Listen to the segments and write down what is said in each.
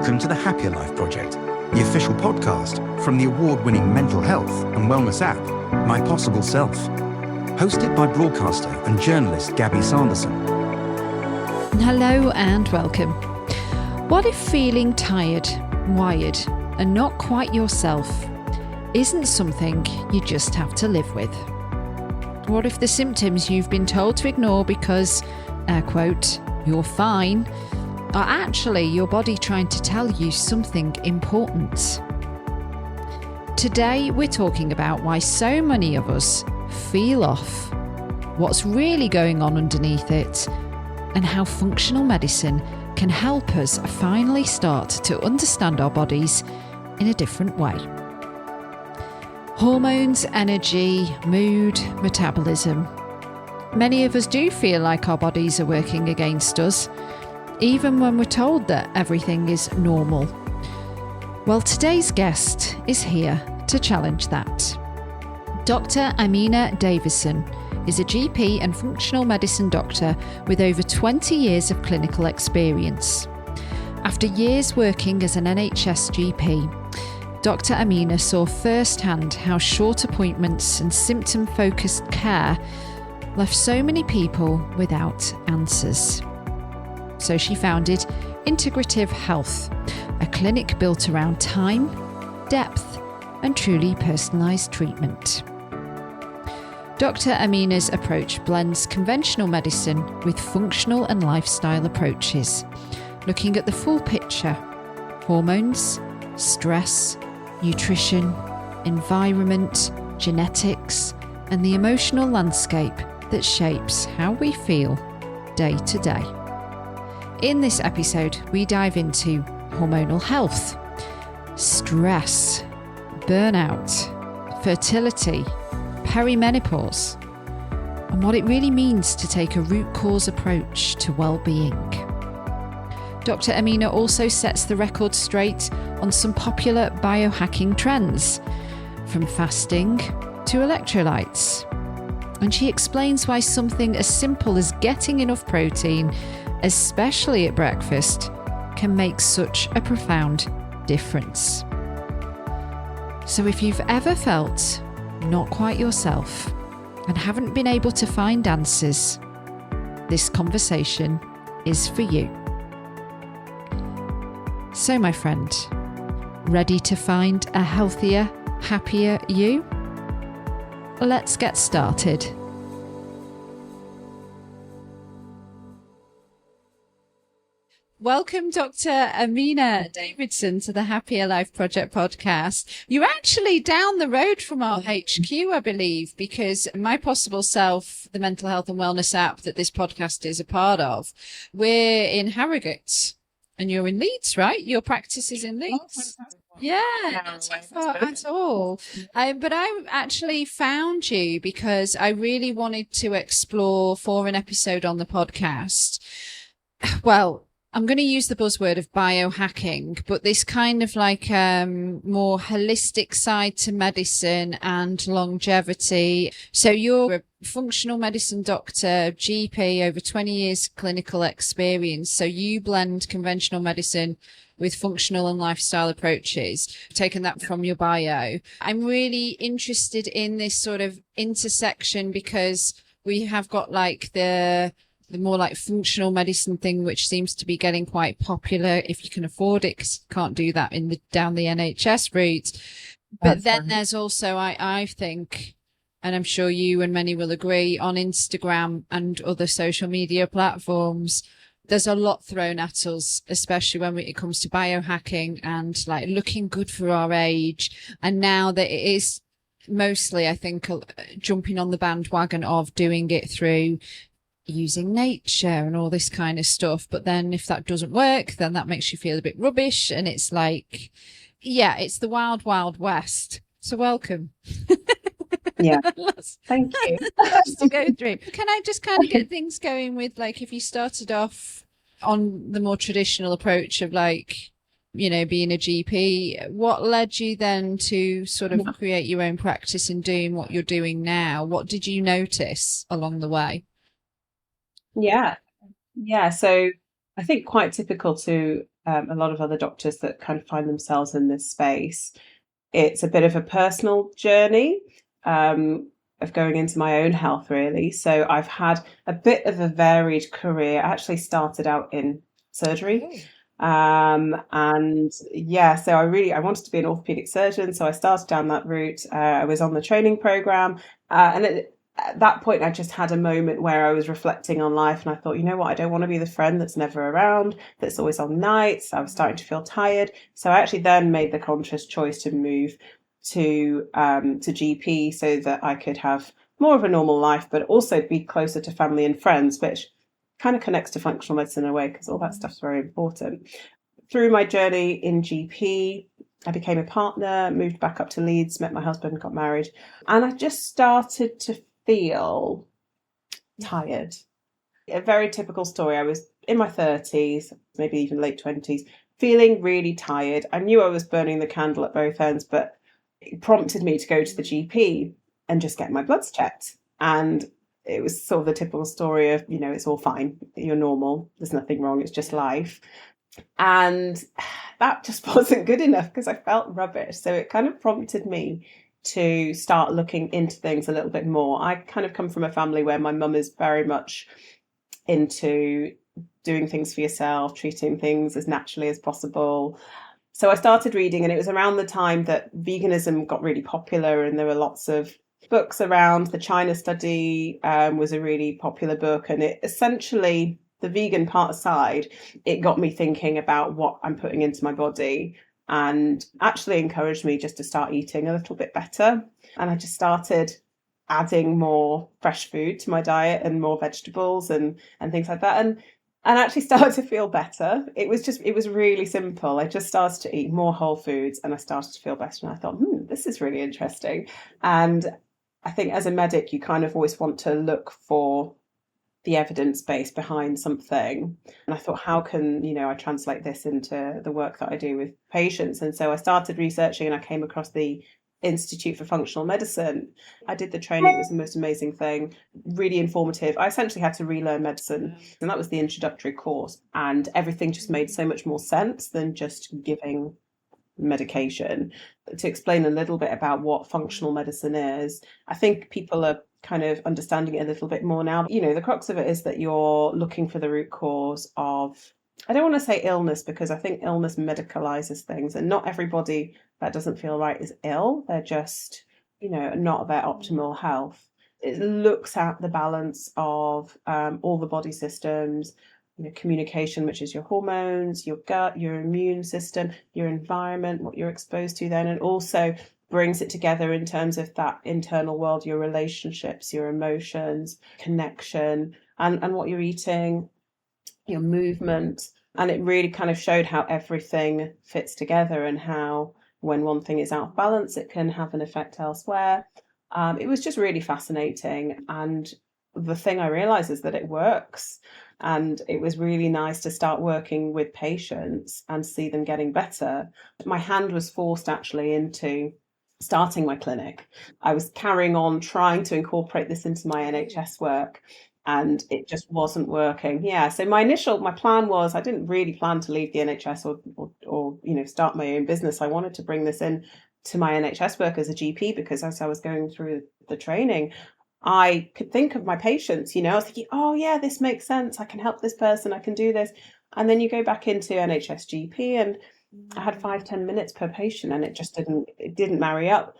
Welcome to the Happier Life Project, the official podcast from the award-winning mental health and wellness app, My Possible Self. Hosted by broadcaster and journalist Gabby Sanderson. Hello and welcome. What if feeling tired, wired, and not quite yourself isn't something you just have to live with? What if the symptoms you've been told to ignore because, air quote, you're fine, are actually your body trying to tell you something important? Today we're talking about why so many of us feel off, what's really going on underneath it, and how functional medicine can help us finally start to understand our bodies in a different way. Hormones, energy, mood, metabolism. Many of us do feel like our bodies are working against us, even when we're told that everything is normal. Well, today's guest is here to challenge that. Dr Amina Davison is a GP and functional medicine doctor with over 20 years of clinical experience. After years working as an NHS GP, Dr Amina saw firsthand how short appointments and symptom-focused care left so many people without answers. So she founded Integrative Health, a clinic built around time, depth, and truly personalised treatment. Dr Amina's approach blends conventional medicine with functional and lifestyle approaches, looking at the full picture: hormones, stress, nutrition, environment, genetics, and the emotional landscape that shapes how we feel day to day. In this episode, we dive into hormonal health, stress, burnout, fertility, perimenopause, and what it really means to take a root cause approach to well-being. Dr Amina also sets the record straight on some popular biohacking trends, from fasting to electrolytes. And she explains why something as simple as getting enough protein, especially at breakfast, can make such a profound difference. So if you've ever felt not quite yourself and haven't been able to find answers, this conversation is for you. So, my friend, ready to find a healthier, happier you? Let's get started. Welcome, Dr. Amina Davison, to the Happier Life Project podcast. You're actually down the road from our HQ, I believe, because My Possible Self, the mental health and wellness app that this podcast is a part of, we're in Harrogate and you're in Leeds, right? Your practice is in Leeds. Yeah, not too far at all. But I actually found you because I really wanted to explore for an episode on the podcast. Well, I'm going to use the buzzword of biohacking, but this kind of like more holistic side to medicine and longevity. So you're a functional medicine doctor, GP, over 20 years clinical experience. So you blend conventional medicine with functional and lifestyle approaches. Taken that from your bio. I'm really interested in this sort of intersection because we have got like the more like functional medicine thing, which seems to be getting quite popular if you can afford it, because you can't do that down the NHS route. But then there's also, I think, and I'm sure you and many will agree, on Instagram and other social media platforms, there's a lot thrown at us, especially when it comes to biohacking and like looking good for our age. And now that it is mostly, I think, jumping on the bandwagon of doing it through using nature and all this kind of stuff. But then if that doesn't work, then that makes you feel a bit rubbish. And it's like, yeah, it's the wild, wild west. So welcome. Yeah. Thank you. Lots to go through. Can I just kind of get things going with, like, if you started off on the more traditional approach of like, you know, being a GP, what led you then to sort of create your own practice and doing what you're doing now? What did you notice along the way? Yeah. So I think quite typical to a lot of other doctors that kind of find themselves in this space. It's a bit of a personal journey of going into my own health, really. So I've had a bit of a varied career. I actually started out in surgery. And yeah, so I wanted to be an orthopedic surgeon. So I started down that route. I was on the training program. At that point, I just had a moment where I was reflecting on life, and I thought, you know what, I don't want to be the friend that's never around, that's always on nights. I was starting to feel tired. So I actually then made the conscious choice to move to GP so that I could have more of a normal life, but also be closer to family and friends, which kind of connects to functional medicine in a way, because all that stuff's very important. Through my journey in GP, I became a partner, moved back up to Leeds, met my husband, got married, and I just started to feel tired. A very typical story. I was in my 30s, maybe even late 20s, feeling really tired. I knew I was burning the candle at both ends, but it prompted me to go to the GP and just get my bloods checked. And it was sort of the typical story of, it's all fine, you're normal, there's nothing wrong, it's just life. And that just wasn't good enough because I felt rubbish. So it kind of prompted me to start looking into things a little bit more. I kind of come from a family where my mum is very much into doing things for yourself, treating things as naturally as possible. So I started reading, and it was around the time that veganism got really popular, and there were lots of books around. The China study was a really popular book, and it essentially, the vegan part aside, it got me thinking about what I'm putting into my body, and actually encouraged me just to start eating a little bit better. And I just started adding more fresh food to my diet and more vegetables and things like that. And actually started to feel better. It was really simple. I just started to eat more whole foods and I started to feel better. And I thought, this is really interesting. And I think as a medic, you kind of always want to look for the evidence base behind something. And I thought, how can, I translate this into the work that I do with patients? And so I started researching, and I came across the Institute for Functional Medicine. I did the training. It was the most amazing thing, really informative. I essentially had to relearn medicine, and that was the introductory course. And everything just made so much more sense than just giving medication. To explain a little bit about what functional medicine is, I think people are kind of understanding it a little bit more now. The crux of it is that you're looking for the root cause of, I don't want to say illness, because I think illness medicalizes things, and not everybody that doesn't feel right is ill. They're just, not their optimal health. It looks at the balance of all the body systems, communication, which is your hormones, your gut, your immune system, your environment, what you're exposed to then, and also brings it together in terms of that internal world, your relationships, your emotions, connection, and what you're eating, your movement. And it really kind of showed how everything fits together, and how when one thing is out of balance, it can have an effect elsewhere. It was just really fascinating. And the thing I realized is that it works. And it was really nice to start working with patients and see them getting better. My hand was forced actually into starting my clinic. I was carrying on trying to incorporate this into my NHS work, and it just wasn't working. Yeah. So my plan was, I didn't really plan to leave the NHS or start my own business. I wanted to bring this in to my NHS work as a GP, because as I was going through the training, I could think of my patients, I was thinking, oh yeah, this makes sense. I can help this person. I can do this. And then you go back into NHS GP, and I had 5-10 minutes per patient, and it just didn't marry up.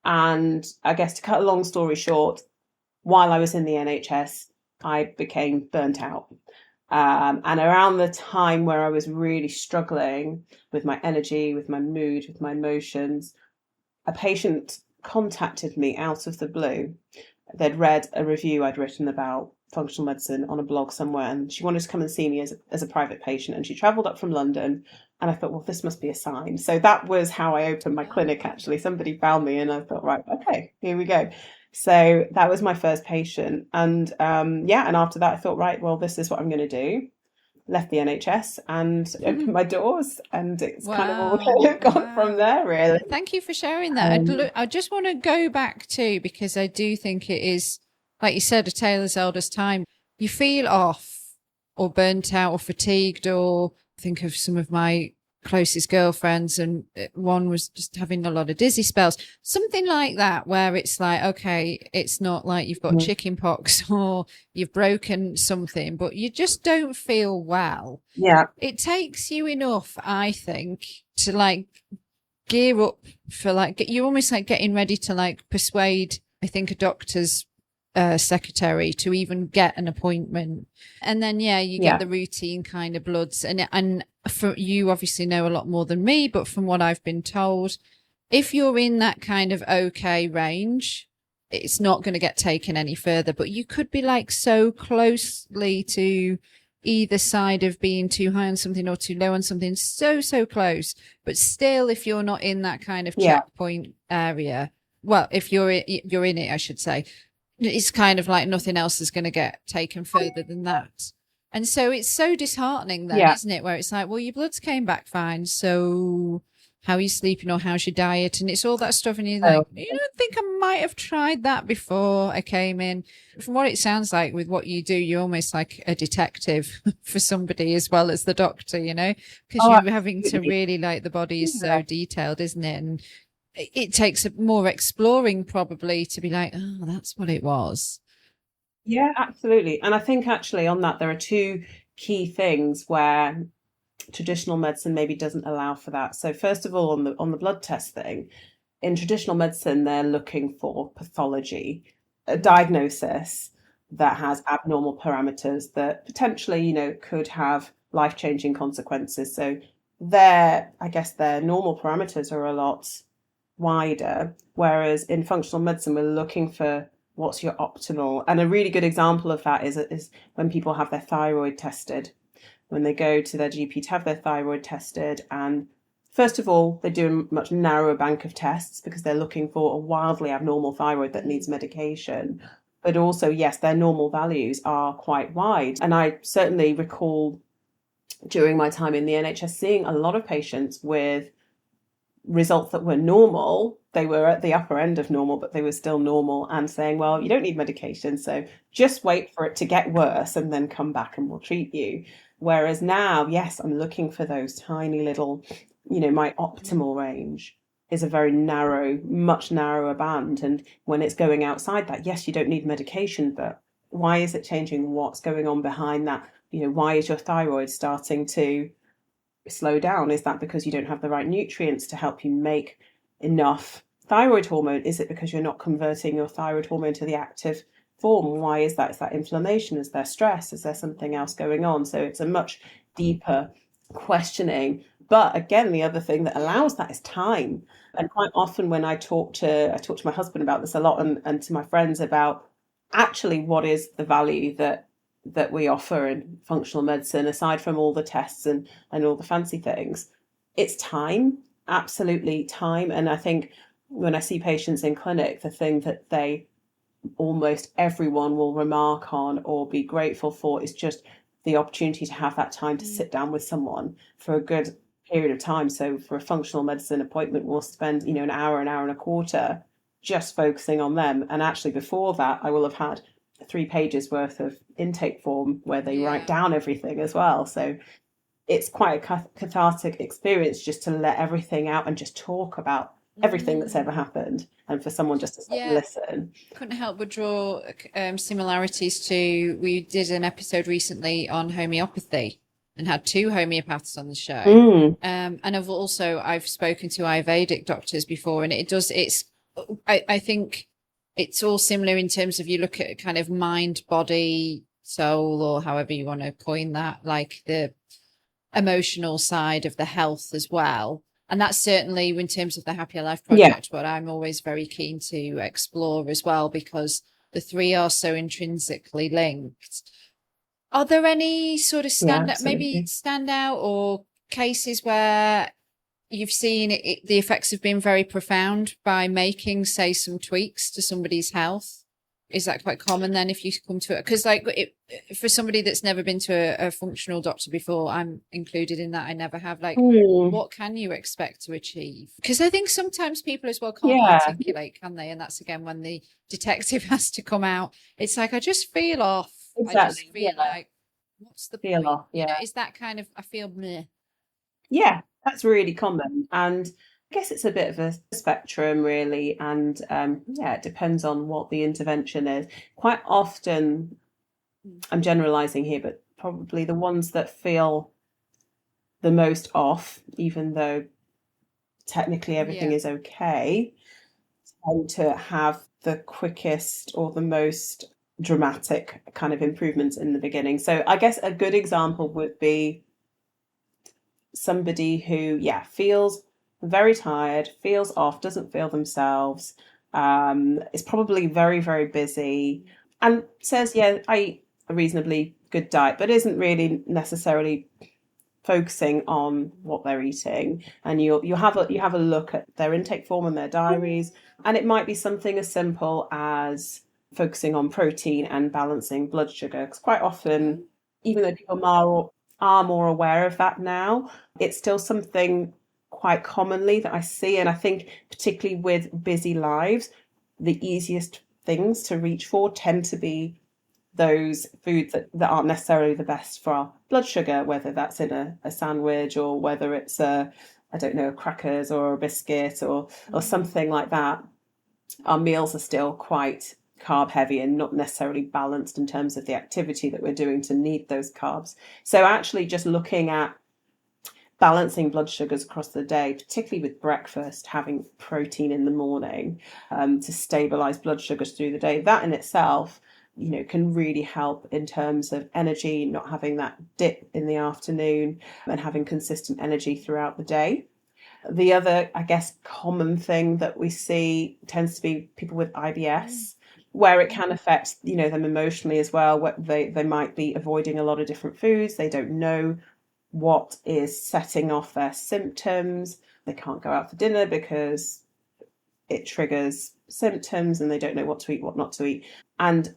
And I guess to cut a long story short, while I was in the NHS, I became burnt out. And around the time where I was really struggling with my energy, with my mood, with my emotions, a patient contacted me out of the blue. They'd read a review I'd written about functional medicine on a blog somewhere, and she wanted to come and see me as a private patient, and she travelled up from London. And I thought, well, this must be a sign. So that was how I opened my clinic, actually. Somebody found me, and I thought, right, okay, here we go. So that was my first patient. And and after that I thought, right, well, this is what I'm going to do. Left the NHS and opened my doors, and it's kind of all gone from there, really. Thank you for sharing that. I just want to go back to, because I do think it is, like you said, a tale as old as time. You feel off or burnt out or fatigued or think of some of my closest girlfriends, and one was just having a lot of dizzy spells, something like that, where it's like, okay, it's not like you've got chicken pox or you've broken something, but you just don't feel well. Yeah. It takes you enough, I think, to like gear up for like, you're almost like getting ready to like persuade, I think, a doctor's secretary to even get an appointment. And then you get the routine kind of bloods, and for you obviously know a lot more than me, but from what I've been told, if you're in that kind of okay range, it's not going to get taken any further. But you could be like so closely to either side of being too high on something or too low on something, so close, but still, if you're not in that kind of checkpoint area, well, if you're in it, I should say, it's kind of like nothing else is going to get taken further than that. And so it's so disheartening then, isn't it? Where it's like, well, your bloods came back fine. So how are you sleeping, or how's your diet? And it's all that stuff. And you're like, you don't think I might have tried that before I came in? From what it sounds like with what you do, you're almost like a detective for somebody as well as the doctor, you know, because you're having to really, like, the body is so detailed, isn't it? And it takes more exploring probably to be like, oh, that's what it was. Yeah, absolutely. And I think actually on that, there are two key things where traditional medicine maybe doesn't allow for that. So first of all, on the blood test thing, in traditional medicine, they're looking for pathology, a diagnosis that has abnormal parameters that potentially, you know, could have life-changing consequences. So their normal parameters are a lot wider, whereas in functional medicine, we're looking for what's your optimal. And a really good example of that is when people have their thyroid tested, when they go to their GP to have their thyroid tested. And first of all, they do a much narrower bank of tests because they're looking for a wildly abnormal thyroid that needs medication. But also, yes, their normal values are quite wide. And I certainly recall during my time in the NHS seeing a lot of patients with results that were normal. They were at the upper end of normal, but they were still normal, and saying, well, you don't need medication, so just wait for it to get worse and then come back and we'll treat you. Whereas now, yes, I'm looking for those tiny little, you know, my optimal range is a very narrow, much narrower band. And when it's going outside that, yes, you don't need medication, but why is it changing? What's going on behind that? You know, why is your thyroid starting to slow down? Is that because you don't have the right nutrients to help you make enough thyroid hormone? Is it because you're not converting your thyroid hormone to the active form? Why is that? Is that inflammation? Is there stress? Is there something else going on? So it's a much deeper questioning. But again, the other thing that allows that is time. And quite often when I talk to my husband about this a lot, and to my friends about actually what is the value that we offer in functional medicine, aside from all the tests and all the fancy things, it's time, absolutely time. And I think when I see patients in clinic, the thing that almost everyone will remark on or be grateful for is just the opportunity to have that time to sit down with someone for a good period of time. So for a functional medicine appointment, we'll spend, you know, an hour and a quarter just focusing on them. And actually before that, I will have had 3 pages worth of intake form where they write down everything as well. So it's quite a cathartic experience just to let everything out and just talk about everything that's ever happened, and for someone just to listen. Couldn't help but draw similarities to, we did an episode recently on homeopathy and had 2 homeopaths on the show. And I've spoken to Ayurvedic doctors before, and I think it's all similar in terms of, you look at kind of mind, body, soul, or however you want to coin that, like the emotional side of the health as well. And that's certainly in terms of the Happier Life Project, what I'm always very keen to explore as well, because the 3 are so intrinsically linked. Are there any sort of standout or cases where you've seen the effects have been very profound by making, say, some tweaks to somebody's health? Is that quite common then if you come to it? Because for somebody that's never been to a functional doctor before, I'm included in that. I never have. What can you expect to achieve? Because I think sometimes people as well can't articulate, can they? And that's again when the detective has to come out. It's like, I just feel off. Exactly. I just feel like What's the Feel point? off, You know, yeah. is that kind of, I feel meh. Yeah, that's really common. And I guess it's a bit of a spectrum, really. And yeah, it depends on what the intervention is. Quite often, I'm generalizing here, but probably the ones that feel the most off, even though technically everything Yeah. is okay, tend to have the quickest or the most dramatic kind of improvements in the beginning. So I guess a good example would be somebody who, yeah, feels very tired, feels off, doesn't feel themselves, is probably very, very busy, and says, yeah, I eat a reasonably good diet, but isn't really necessarily focusing on what they're eating. And you have a look at their intake form and their diaries, and it might be something as simple as focusing on protein and balancing blood sugar, because quite often, even though people are more aware of that now, it's still something quite commonly that I see. And I think particularly with busy lives, the easiest things to reach for tend to be those foods that aren't necessarily the best for our blood sugar, whether that's in a sandwich or whether it's I don't know, crackers or a biscuit or something like that. Our meals are still quite carb heavy and not necessarily balanced in terms of the activity that we're doing to need those carbs. So actually just looking at balancing blood sugars across the day, particularly with breakfast, having protein in the morning, to stabilize blood sugars through the day, that in itself, you know, can really help in terms of energy, not having that dip in the afternoon and having consistent energy throughout the day. The other, I guess, common thing that we see tends to be people with IBS, where it can affect, you know, them emotionally as well. What they might be avoiding a lot of different foods. They don't know what is setting off their symptoms. They can't go out for dinner because it triggers symptoms and they don't know what to eat, what not to eat. And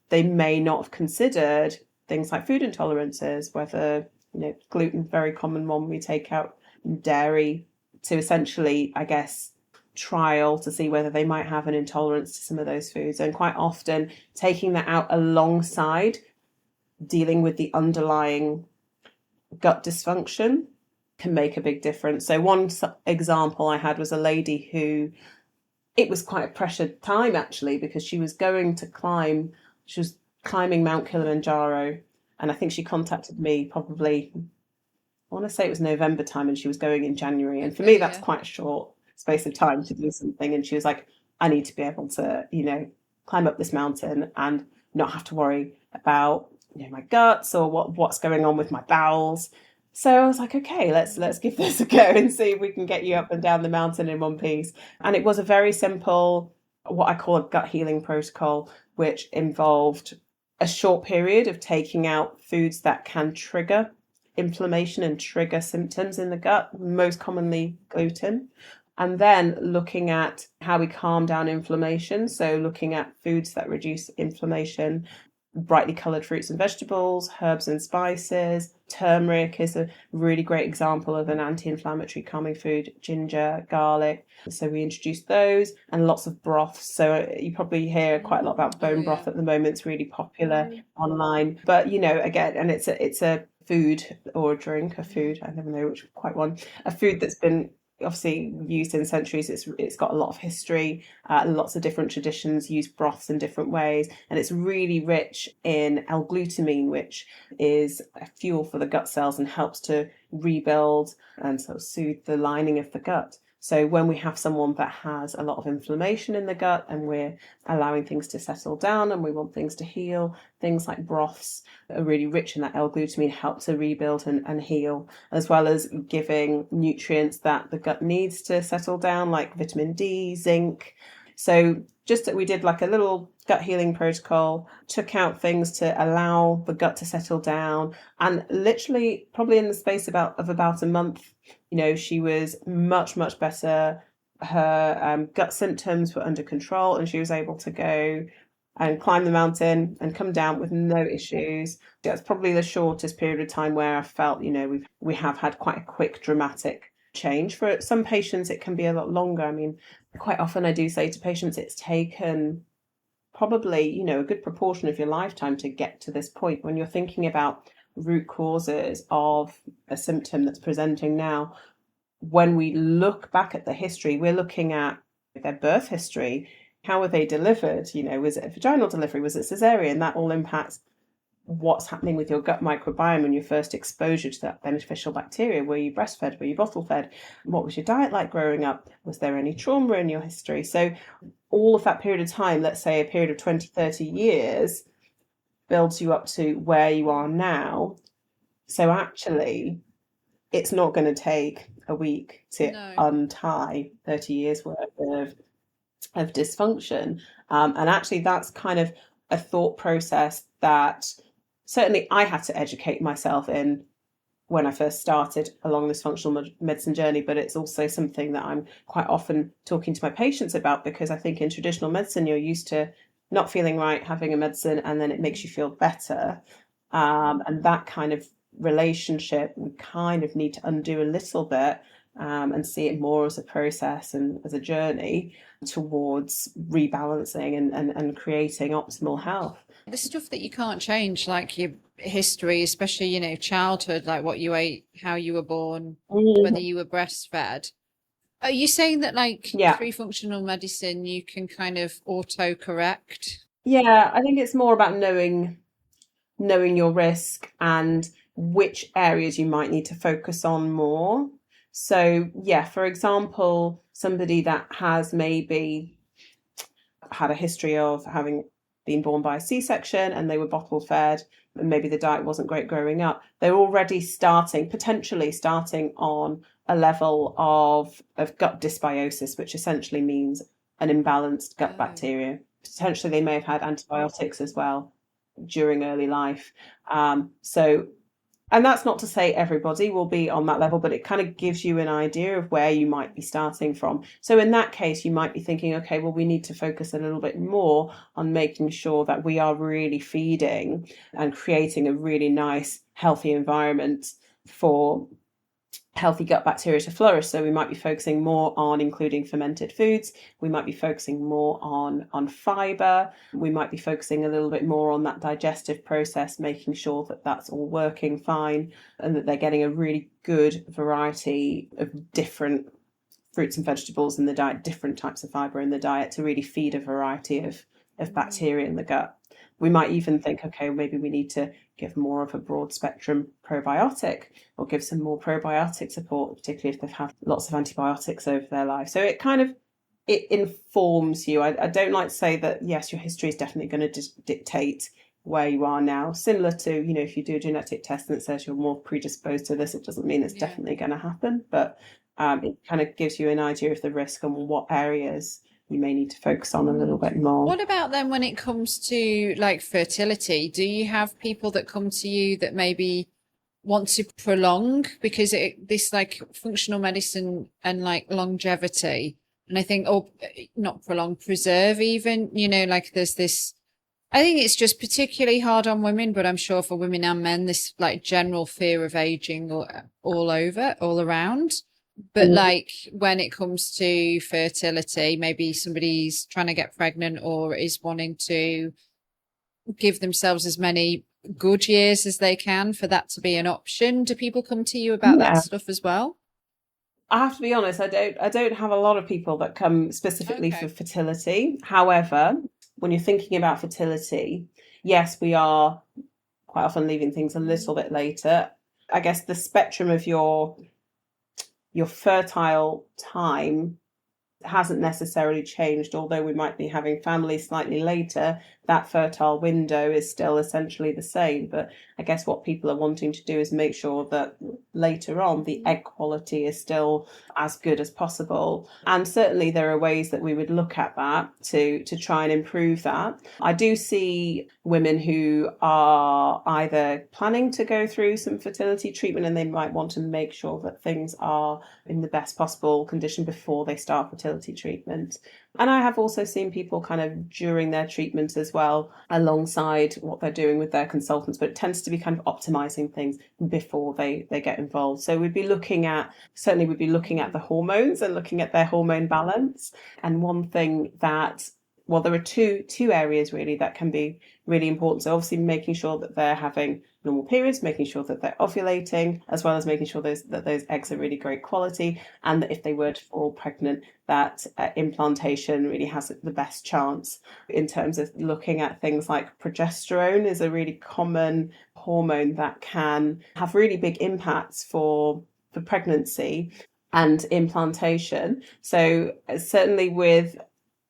they may not have considered things like food intolerances, whether, you know, gluten, very common one we take out, dairy, to essentially, I guess, trial to see whether they might have an intolerance to some of those foods. And quite often taking that out alongside dealing with the underlying gut dysfunction can make a big difference. So one example I had was a lady who, it was quite a pressured time actually, because she was climbing Mount Kilimanjaro, and I think she contacted me probably, I want to say it was November time, and she was going in January. And for me, that's quite a short space of time to do something. And she was like, I need to be able to, you know, climb up this mountain and not have to worry about, you know, my guts or what's going on with my bowels. So I was like, okay, let's give this a go and see if we can get you up and down the mountain in one piece. And it was a very simple, what I call a gut healing protocol, which involved a short period of taking out foods that can trigger inflammation and trigger symptoms in the gut, most commonly gluten. And then looking at how we calm down inflammation. So looking at foods that reduce inflammation, brightly coloured fruits and vegetables, herbs and spices. Turmeric is a really great example of an anti-inflammatory calming food, ginger, garlic. So we introduced those, and lots of broths. So you probably hear quite a lot about bone broth at the moment. It's really popular online. But, you know, again, and it's a food or a drink, a food, I never know which quite one, a food that's been obviously used in centuries. It's got a lot of history, lots of different traditions use broths in different ways, and it's really rich in L-glutamine, which is a fuel for the gut cells and helps to rebuild and sort of soothe the lining of the gut. So when we have someone that has a lot of inflammation in the gut and we're allowing things to settle down and we want things to heal, things like broths are really rich in that L-glutamine, help to rebuild and heal, as well as giving nutrients that the gut needs to settle down, like vitamin D, zinc. So just that we did like a little gut healing protocol, took out things to allow the gut to settle down, and literally probably in the space of about a month, you know, she was much better. Her gut symptoms were under control, and she was able to go and climb the mountain and come down with no issues. That's probably the shortest period of time where I felt, you know, we have had quite a quick dramatic change. For some patients it can be a lot longer. I mean, quite often I do say to patients it's taken probably, you know, a good proportion of your lifetime to get to this point. When you're thinking about root causes of a symptom that's presenting now, when we look back at the history, we're looking at their birth history. How were they delivered? Was it a vaginal delivery? Was it cesarean? That all impacts what's happening with your gut microbiome and your first exposure to that beneficial bacteria. Were you breastfed? Were you bottle fed? What was your diet like growing up? Was there any trauma in your history? So all of that period of time, let's say a period of 20, 30 years, builds you up to where you are now. So actually, it's not going to take a week to untie 30 years worth of dysfunction. And actually, that's kind of a thought process that certainly I had to educate myself in when I first started along this functional medicine journey, but it's also something that I'm quite often talking to my patients about, because I think in traditional medicine, you're used to not feeling right, having a medicine, and then it makes you feel better. And that kind of relationship, we kind of need to undo a little bit and see it more as a process and as a journey towards rebalancing and creating optimal health. The stuff that you can't change, like your history, especially, childhood, like what you ate, how you were born, whether you were breastfed. Are you saying that through functional medicine, you can kind of auto-correct? Yeah, I think it's more about knowing your risk and which areas you might need to focus on more. So, for example, somebody that has maybe had a history of having been born by a C-section and they were bottle fed and maybe the diet wasn't great growing up, they're already potentially starting on a level of gut dysbiosis, which essentially means an imbalanced gut bacteria. Potentially they may have had antibiotics as well during early life. And that's not to say everybody will be on that level, but it kind of gives you an idea of where you might be starting from. So in that case, you might be thinking, okay, well, we need to focus a little bit more on making sure that we are really feeding and creating a really nice, healthy environment for healthy gut bacteria to flourish. So we might be focusing more on including fermented foods. We might be focusing more on fiber. We might be focusing a little bit more on that digestive process, making sure that that's all working fine and that they're getting a really good variety of different fruits and vegetables in the diet, different types of fiber in the diet to really feed a variety of bacteria in the gut. We might even think, okay, maybe we need to give more of a broad spectrum probiotic or give some more probiotic support, particularly if they've had lots of antibiotics over their life. So it informs you. I don't like to say that, yes, your history is definitely going to dictate where you are now. Similar to, if you do a genetic test and it says you're more predisposed to this, it doesn't mean it's definitely going to happen. But it kind of gives you an idea of the risk and what areas you may need to focus on a little bit more. What about then when it comes to fertility? Do you have people that come to you that maybe want to prolong because this functional medicine and longevity, and I think, not prolong, preserve even, there's this, I think it's just particularly hard on women, but I'm sure for women and men, this general fear of aging all around. But when it comes to fertility, maybe somebody's trying to get pregnant or is wanting to give themselves as many good years as they can for that to be an option. Do people come to you about that stuff as well? I have to be honest, I don't have a lot of people that come specifically for fertility. However, when you're thinking about fertility, yes, we are quite often leaving things a little bit later. I guess the spectrum of your fertile time hasn't necessarily changed, although we might be having families slightly later. That fertile window is still essentially the same. But I guess what people are wanting to do is make sure that later on the egg quality is still as good as possible. And certainly there are ways that we would look at that to try and improve that. I do see women who are either planning to go through some fertility treatment and they might want to make sure that things are in the best possible condition before they start fertility treatment. And I have also seen people kind of during their treatment as well, alongside what they're doing with their consultants, but it tends to be kind of optimizing things before they get involved. So we'd be looking at the hormones and looking at their hormone balance. And one thing that, well, there are two areas really that can be really important. So obviously making sure that they're having normal periods, making sure that they're ovulating, as well as making sure that those eggs are really great quality, and that if they were to fall pregnant, that implantation really has the best chance. In terms of looking at things like progesterone is a really common hormone that can have really big impacts for pregnancy and implantation. So certainly with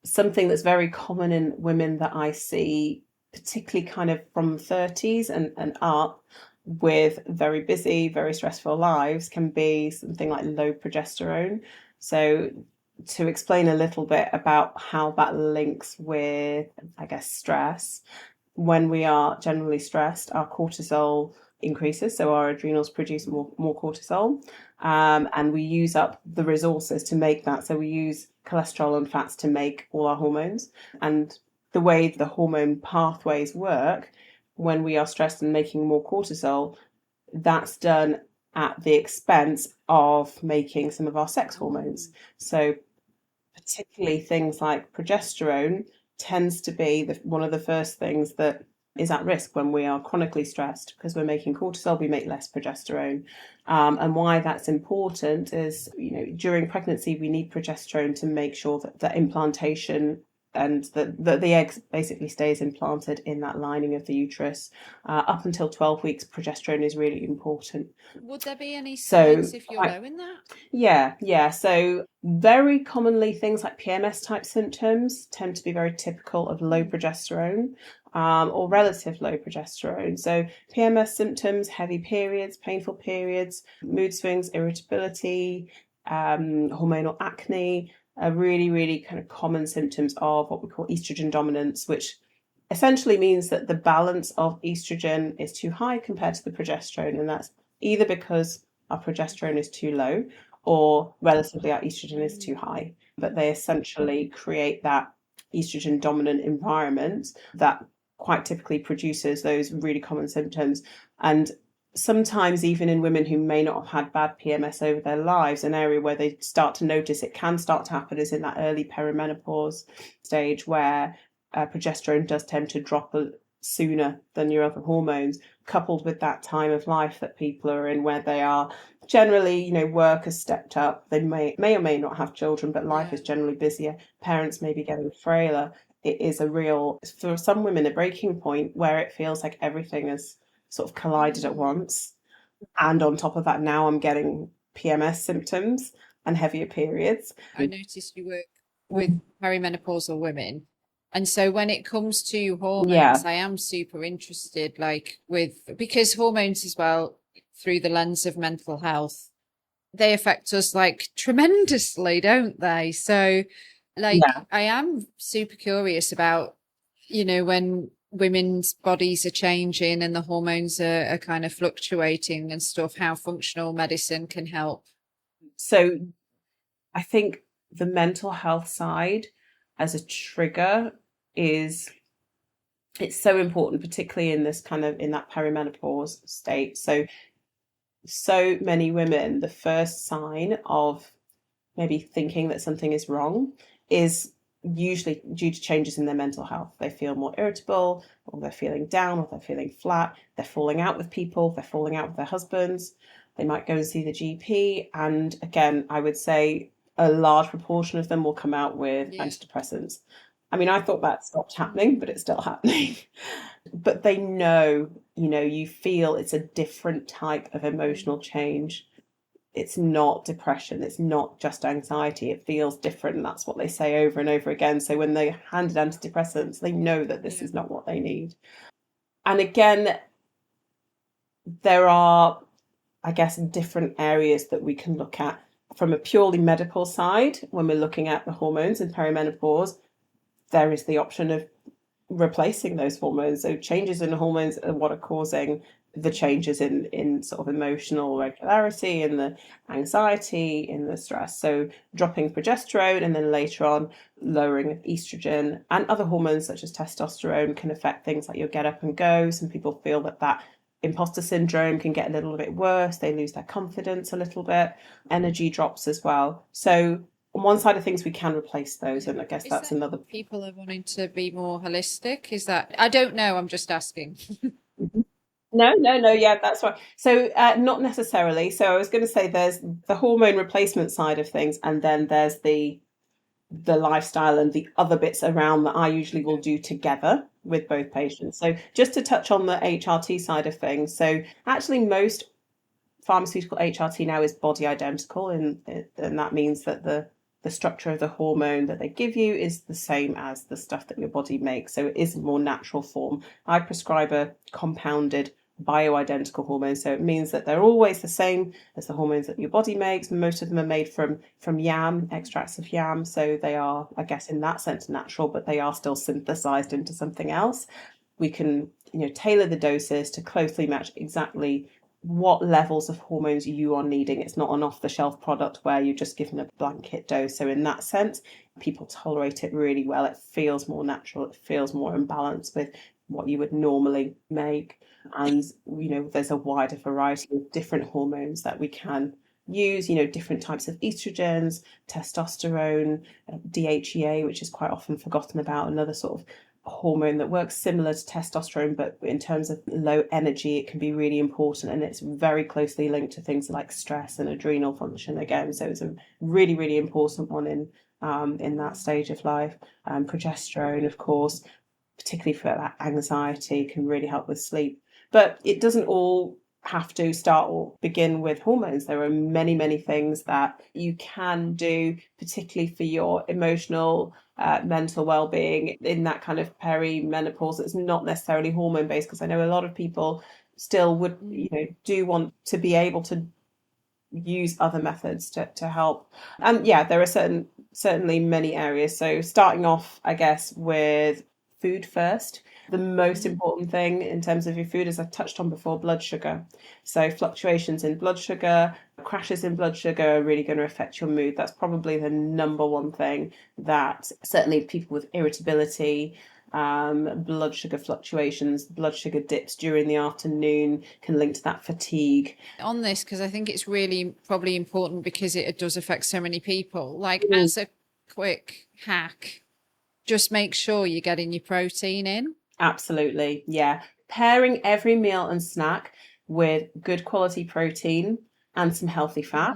something that's very common in women that I see, particularly kind of from 30s and up, with very busy, very stressful lives, can be something like low progesterone. So to explain a little bit about how that links with, I guess, stress, when we are generally stressed, our cortisol increases, so our adrenals produce more cortisol, and we use up the resources to make that. So we use cholesterol and fats to make all our hormones. And the way the hormone pathways work, when we are stressed and making more cortisol, that's done at the expense of making some of our sex hormones. So particularly things like progesterone tends to be one of the first things that is at risk when we are chronically stressed, because we're making cortisol, we make less progesterone. And why that's important is, during pregnancy, we need progesterone to make sure that implantation and that the egg basically stays implanted in that lining of the uterus. Up until 12 weeks, progesterone is really important. Would there be any signs if you're low in that? Yeah. So very commonly, things like PMS type symptoms tend to be very typical of low progesterone, or relative low progesterone. So PMS symptoms, heavy periods, painful periods, mood swings, irritability, hormonal acne, are really, really kind of common symptoms of what we call estrogen dominance, which essentially means that the balance of estrogen is too high compared to the progesterone. And that's either because our progesterone is too low or relatively our estrogen is too high. But they essentially create that estrogen dominant environment that quite typically produces those really common symptoms. And sometimes even in women who may not have had bad PMS over their lives, an area where they start to notice it can start to happen is in that early perimenopause stage, where progesterone does tend to drop sooner than your other hormones, coupled with that time of life that people are in, where they are generally, work has stepped up. They may or may not have children, but life is generally busier. Parents may be getting frailer. It is for some women, a breaking point where it feels like everything is sort of collided at once. And on top of that, now I'm getting PMS symptoms and heavier periods. I noticed you work with perimenopausal women. And so when it comes to hormones, I am super interested, because hormones as well, through the lens of mental health, they affect us tremendously, don't they? So I am super curious about, when women's bodies are changing and the hormones are kind of fluctuating and stuff, how functional medicine can help. So I think the mental health side as a trigger it's so important, particularly in this in that perimenopause state. So many women, the first sign of maybe thinking that something is wrong is usually due to changes in their mental health. They feel more irritable, or they're feeling down, or they're feeling flat. They're falling out with people. They're falling out with their husbands. They might go and see the GP. And again, I would say a large proportion of them will come out with antidepressants. I mean, I thought that stopped happening, but it's still happening. But they know, you feel it's a different type of emotional change. It's not depression. It's not just anxiety. It feels different. And that's what they say over and over again. So when they're handed antidepressants, they know that this is not what they need. And again, there are, I guess, different areas that we can look at from a purely medical side. When we're looking at the hormones in perimenopause, there is the option of replacing those hormones. So changes in hormones are what are causing the changes in sort of emotional regularity, in the anxiety, in the stress. So dropping progesterone and then later on lowering estrogen and other hormones such as testosterone can affect things like your get up and go. Some people feel that imposter syndrome can get a little bit worse. They lose their confidence a little bit. Energy drops as well. So on one side of things, we can replace those, and I guess that's another. People are wanting to be more holistic. Is that? I don't know. I'm just asking. No, yeah, that's right. So not necessarily. So I was going to say there's the hormone replacement side of things, and then there's the lifestyle and the other bits around that I usually will do together with both patients. So just to touch on the HRT side of things. So actually most pharmaceutical HRT now is body identical, and that means that the structure of the hormone that they give you is the same as the stuff that your body makes. So it is a more natural form. I prescribe a compounded bioidentical hormone, so it means that they're always the same as the hormones that your body makes. Most of them are made from yam, extracts of yam, so they are, I guess, in that sense natural, but they are still synthesized into something else. We can, tailor the doses to closely match exactly what levels of hormones you are needing. It's not an off-the-shelf product where you're just given a blanket dose. So in that sense, people tolerate it really well. It feels more natural. It feels more in balance with what you would normally make. And, there's a wider variety of different hormones that we can use, different types of estrogens, testosterone, DHEA, which is quite often forgotten about, another sort of hormone that works similar to testosterone, but in terms of low energy, it can be really important, and it's very closely linked to things like stress and adrenal function again. So it's a really, really important one in that stage of life. Progesterone, of course, particularly for that anxiety, can really help with sleep. But it doesn't all have to start or begin with hormones. There are many, many things that you can do, particularly for your emotional, mental well-being in that kind of perimenopause. It's not necessarily hormone based, because I know a lot of people still would, do want to be able to use other methods to help. And yeah, there are certainly many areas. So starting off, I guess, with food first. The most important thing in terms of your food, as I touched on before, blood sugar. So fluctuations in blood sugar, crashes in blood sugar are really going to affect your mood. That's probably the number one thing that certainly people with irritability, blood sugar fluctuations, blood sugar dips during the afternoon can link to that fatigue. On this, because I think it's really probably important because it does affect so many people. Like as a quick hack, just make sure you're getting your protein in. Absolutely. Yeah. Pairing every meal and snack with good quality protein and some healthy fat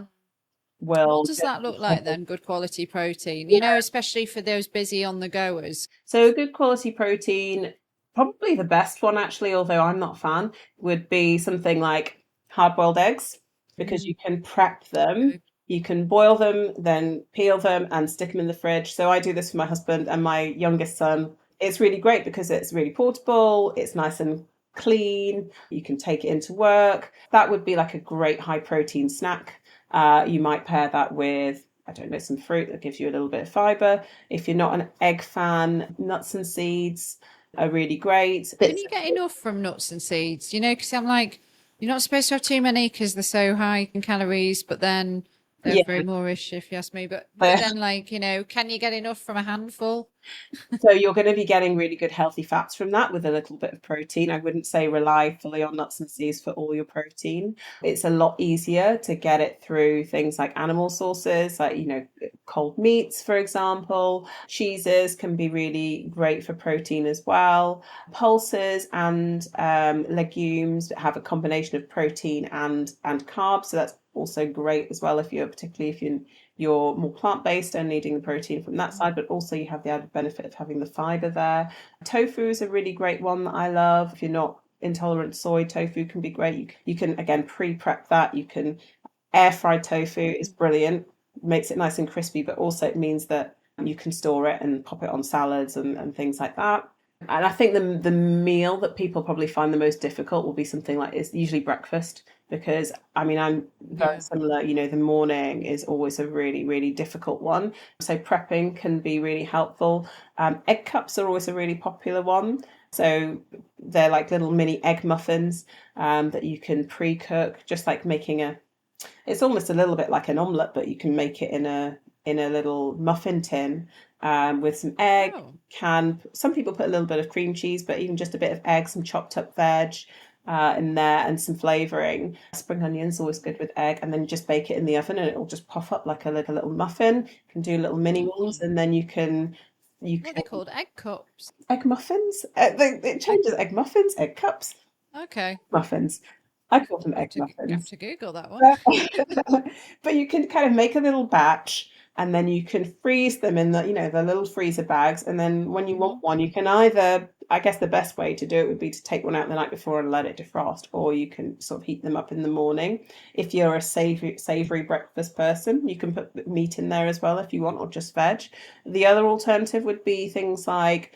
will. What does that look like then? Good quality protein, especially for those busy on the goers. So good quality protein, probably the best one actually, although I'm not a fan, would be something like hard-boiled eggs, because you can prep them. Okay. You can boil them, then peel them and stick them in the fridge. So I do this for my husband and my youngest son. It's really great because it's really portable. It's nice and clean. You can take it into work. That would be like a great high protein snack. You might pair that with, I don't know, some fruit that gives you a little bit of fiber. If you're not an egg fan, nuts and seeds are really great. Can you get enough from nuts and seeds? Because I'm like, you're not supposed to have too many because they're so high in calories, but then they're very Moorish, if you ask me. But then, can you get enough from a handful? So you're going to be getting really good healthy fats from that with a little bit of protein. I wouldn't say rely fully on nuts and seeds for all your protein. It's a lot easier to get it through things like animal sources, like, cold meats, for example. Cheeses can be really great for protein as well. Pulses and legumes have a combination of protein and carbs. So that's also great as well, particularly if you're more plant-based and needing the protein from that side, but also you have the added benefit of having the fiber there. Tofu is a really great one that I love. If you're not intolerant to soy, tofu can be great. You can, again, pre-prep that. You can air-fried tofu is brilliant. Makes it nice and crispy, but also it means that you can store it and pop it on salads and things like that. And I think the meal that people probably find the most difficult will be something like, it's usually breakfast, because I'm very similar. The morning is always a really, really difficult one. So prepping can be really helpful. Egg cups are always a really popular one. So they're like little mini egg muffins that you can pre-cook, just like making it's almost a little bit like an omelette, but you can make it in a little muffin tin with some egg. Some people put a little bit of cream cheese, but even just a bit of egg, some chopped up veg in there, and some flavouring. Spring onions always good with egg, and then you just bake it in the oven and it will just puff up like a little muffin. You can do little mini ones, and then you can What are they called? Egg cups? Egg muffins. It changes. Egg muffins, egg cups. Okay. muffins. I call them Have egg to have muffins. to Google that one. But you can kind of make a little batch, and then you can freeze them in the little freezer bags. And then when you want one, you can either, I guess the best way to do it would be to take one out the night before and let it defrost, or you can sort of heat them up in the morning. If you're a savory breakfast person, you can put meat in there as well if you want, or just veg. The other alternative would be things like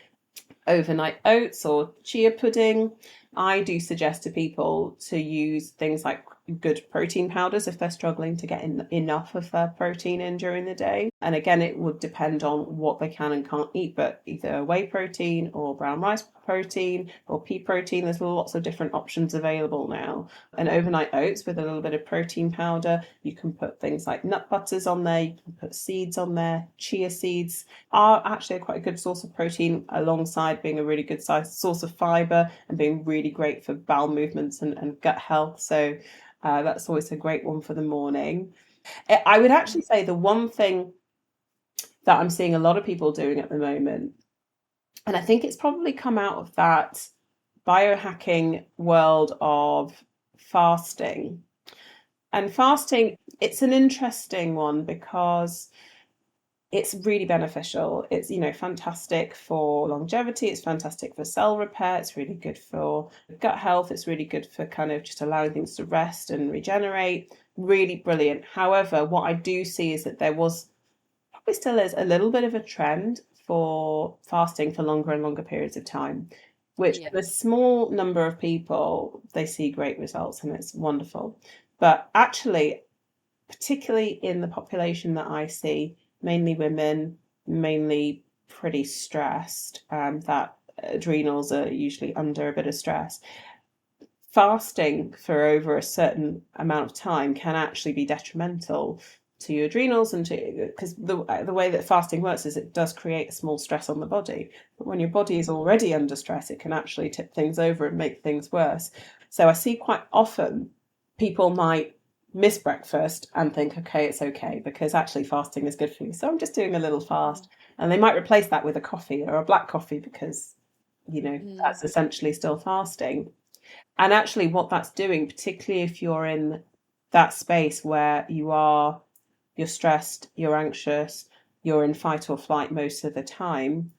overnight oats or chia pudding. I do suggest to people to use things like good protein powders if they're struggling to get enough of their protein in during the day. And again, it would depend on what they can and can't eat, but either whey protein or brown rice protein or pea protein. There's lots of different options available now. And overnight oats with a little bit of protein powder. You can put things like nut butters on there. You can put seeds on there. Chia seeds are actually quite a good source of protein, alongside being a really good source of fiber and being really great for bowel movements and gut health. So that's always a great one for the morning. I would actually say the one thing that I'm seeing a lot of people doing at the moment, and I think it's probably come out of that biohacking world of fasting. And fasting, it's an interesting one because it's really beneficial. It's, fantastic for longevity. It's fantastic for cell repair. It's really good for gut health. It's really good for kind of just allowing things to rest and regenerate. Really brilliant. However, what I do see is that there was, probably still is, a little bit of a trend for fasting for longer and longer periods of time, which for a small number of people, they see great results and it's wonderful. But actually, particularly in the population that I see, mainly women, mainly pretty stressed, that adrenals are usually under a bit of stress. Fasting for over a certain amount of time can actually be detrimental to your adrenals, and because the way that fasting works is it does create a small stress on the body. But when your body is already under stress, it can actually tip things over and make things worse. So I see quite often people might miss breakfast and think, okay, it's okay, because actually fasting is good for you. So I'm just doing a little fast. And they might replace that with a coffee or a black coffee because, that's essentially still fasting. And actually what that's doing, particularly if you're in that space where you're stressed, you're anxious, you're in fight or flight most of the time,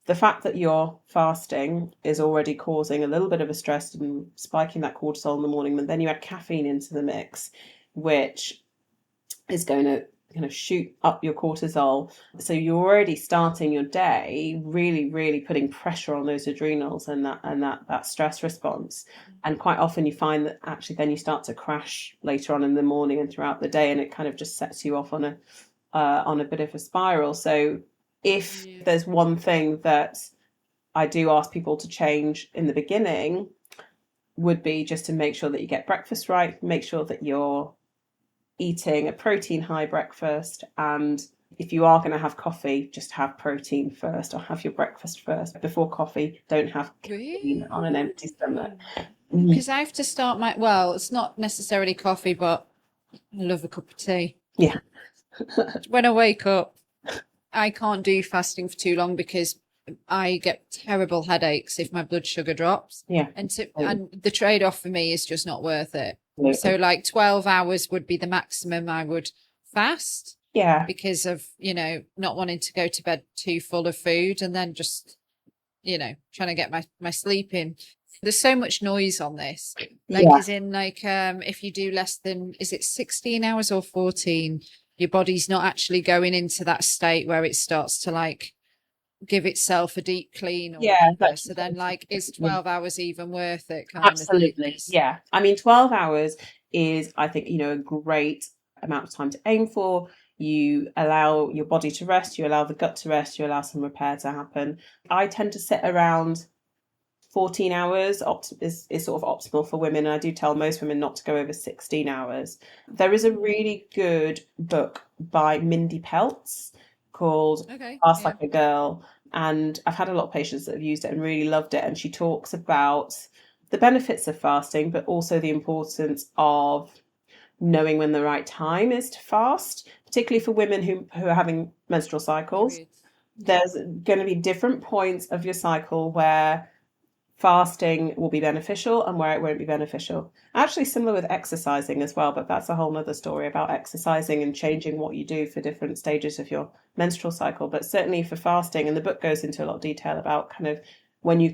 the fact that you're fasting is already causing a little bit of a stress and spiking that cortisol in the morning. And then you add caffeine into the mix, which is going to kind of shoot up your cortisol. So you're already starting your day really, really putting pressure on those adrenals and that stress response. And quite often you find that actually then you start to crash later on in the morning and throughout the day, and it kind of just sets you off on a bit of a spiral. So if there's one thing that I do ask people to change in the beginning, would be just to make sure that you get breakfast right, make sure that you're eating a protein high breakfast, and if you are going to have coffee, just have protein first, or have your breakfast first before coffee. Don't have caffeine on an empty stomach. Because I have to start it's not necessarily coffee, but I love a cup of tea. Yeah. When I wake up, I can't do fasting for too long because I get terrible headaches if my blood sugar drops. Yeah. And the trade-off for me is just not worth it. Absolutely. So like 12 hours would be the maximum I would fast. Yeah. Because of, not wanting to go to bed too full of food, and then just, trying to get my sleep in. There's so much noise on this. As in if you do less than, is it 16 hours or 14? Your body's not actually going into that state where it starts to give itself a deep clean. So then is 12 hours even worth it? Absolutely. Yeah. I mean, 12 hours is, I think, a great amount of time to aim for. You allow your body to rest, you allow the gut to rest, you allow some repair to happen. I tend to sit around 14 hours is sort of optimal for women. And I do tell most women not to go over 16 hours. There is a really good book by Mindy Peltz called Fast Like a Girl. And I've had a lot of patients that have used it and really loved it. And she talks about the benefits of fasting, but also the importance of knowing when the right time is to fast, particularly for women who are having menstrual cycles. There's going to be different points of your cycle where fasting will be beneficial and where it won't be beneficial. Actually similar with exercising as well, but that's a whole other story about exercising and changing what you do for different stages of your menstrual cycle. But certainly for fasting, and the book goes into a lot of detail about kind of when you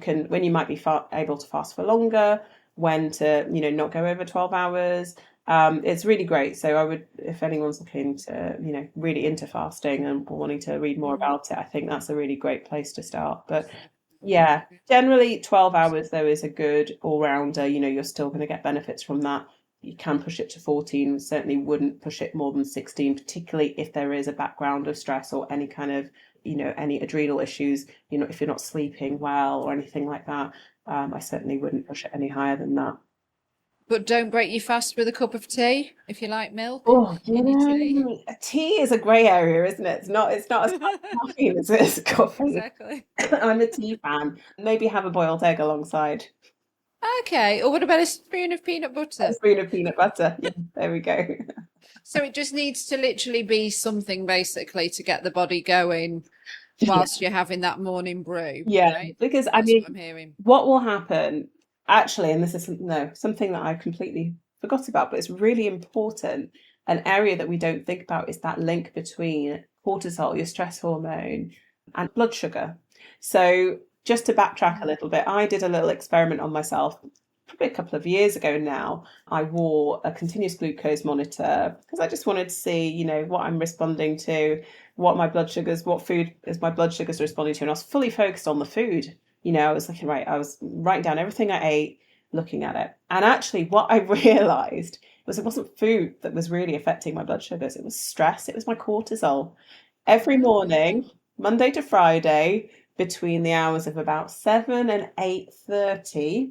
might be able to fast for longer, when to, not go over 12 hours. It's really great. So I would, if anyone's looking to, really into fasting and wanting to read more about it, I think that's a really great place to start. But yeah, generally 12 hours though is a good all-rounder. You're still going to get benefits from that. You can push it to 14, certainly wouldn't push it more than 16, particularly if there is a background of stress or any kind of, any adrenal issues, if you're not sleeping well or anything like that. I certainly wouldn't push it any higher than that. But don't break your fast with a cup of tea if you like milk Oh, in your tea. tea is a grey area, isn't it? It's not as much caffeine as coffee. Exactly. I'm a tea fan. Maybe have a boiled egg alongside. Okay. Or what about a spoon of peanut butter? A spoon of peanut butter. Yeah, there we go. So it just needs to literally be something basically to get the body going whilst you're having that morning brew. Yeah, right? because That's what I'm hearing. What will happen actually, and this is something that I completely forgot about, but it's really important. An area that we don't think about is that link between cortisol, your stress hormone, and blood sugar. So just to backtrack a little bit, I did a little experiment on myself probably a couple of years ago now. I wore a continuous glucose monitor because I just wanted to see, what I'm responding to, what food is my blood sugars responding to. And I was fully focused on the food. I was looking, I was writing down everything I ate, looking at it. And actually what I realized was it wasn't food that was really affecting my blood sugars. It was stress. It was my cortisol. Every morning, Monday to Friday, between the hours of about 7 and 8:30,